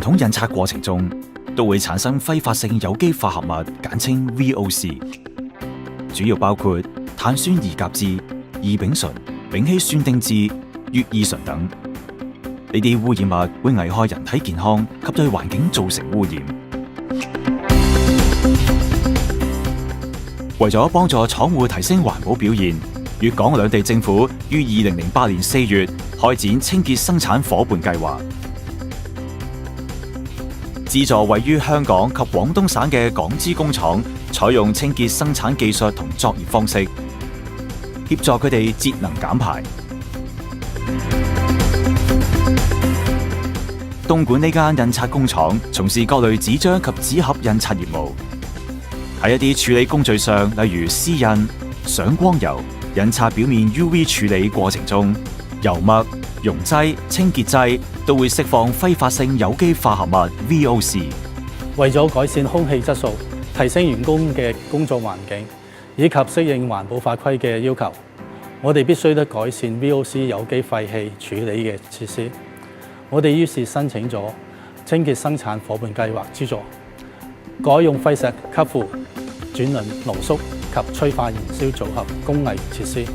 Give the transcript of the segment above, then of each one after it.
統印刷過程中，都會產生揮發性有機化合物，簡稱 VOC， 主要包括碳酸二甲酯、二丙醇、丙烯酸丁酯、乙二醇等。呢啲污染物會危害人體健康及對環境造成污染。為咗幫助廠戶提升環保表現，粵港兩地政府於2008年4月開展清潔生產夥伴計劃，資助位於香港及廣東省嘅港資工廠採用清潔生產技術同作業方式，協助佢哋節能減排。東莞呢間印刷工廠從事各類紙張及紙盒印刷業務。喺一啲處理工序上，例如絲印、上光油、印刷表面 UV 處理過程中，油墨、溶劑、清潔劑都會釋放揮發性有機化合物 VOC。為咗改善空氣質素、提升員工嘅工作環境，以及適應環保法規嘅要求，我哋必須得改善 VOC 有機廢氣處理嘅設施。我哋於是申請咗清潔生產夥伴計劃資助，改用廢石吸附、轉輪濃縮及催化燃燒組合工藝設施，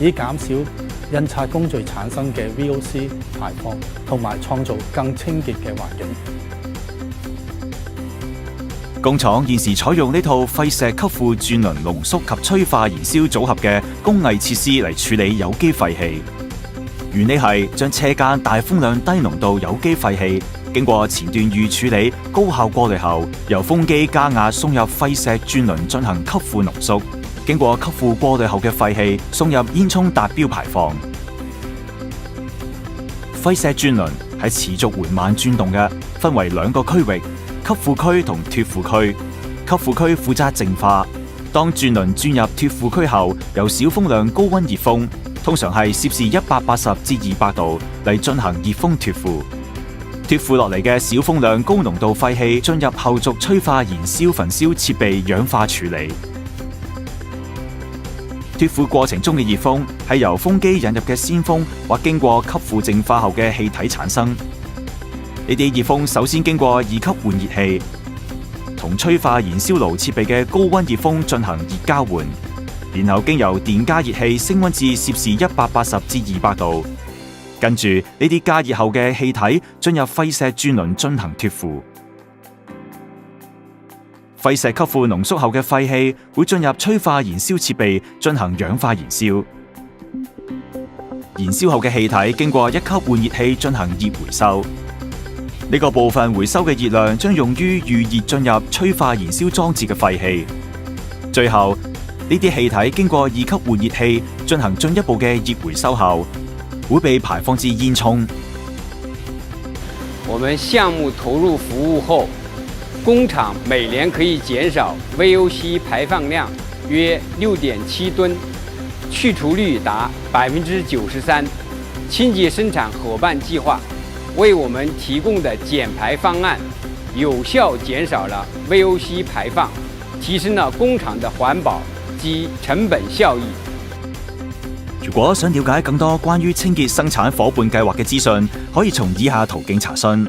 以減少印刷工序產生嘅 VOC 排放，同埋創造更清潔嘅環境。工廠現時採用呢套廢石吸附轉輪濃縮及催化燃燒組合嘅工藝設施嚟處理有機廢氣。原理係將車間大風量低濃度有機廢氣經過前段預處理、高效過濾後，由風機加壓送入廢石轉輪進行吸附濃縮。經過吸附過濾後嘅廢氣送入煙囪達標排放。廢石轉輪係持續緩慢轉動嘅，分為兩個區域：吸附區同脫附區。吸附區負責淨化。當轉輪轉入脫附區後，由小風量高溫熱風，通常係攝氏180至200度嚟進行熱風脫附。脫附落嚟嘅小風量高濃度廢氣進入後續催化燃燒焚燒設備氧化處理。脫附過程中嘅熱風係由風機引入嘅鮮風或經過吸附淨化後嘅氣體產生。呢啲熱風首先經過二級換熱器同催化燃燒爐設備嘅高溫熱風進行熱交換，然後經由電加熱器升溫至攝氏180至200度。跟住呢啲加熱後嘅氣體進入廢石轉輪進行脫附。廢石吸附濃縮後嘅廢氣會進入催化燃燒設備進行氧化燃燒。燃燒後嘅氣體經過一級換熱器進行熱回收。呢個部分回收嘅熱量將用於預熱進入催化燃燒裝置嘅廢氣。最後呢啲氣體經過二級換熱器進行進一步嘅熱回收後，會被排放至煙囪。我們項目投入服務後，工廠每年可以減少 VOC 排放量約6.7噸，去除率達93%。清潔生產夥伴計劃為我們提供的減排方案，有效減少了 VOC 排放，提升了工廠的環保及成本效益。如果想了解更多關於清潔生產夥伴計劃嘅資訊，可以從以下途徑查詢。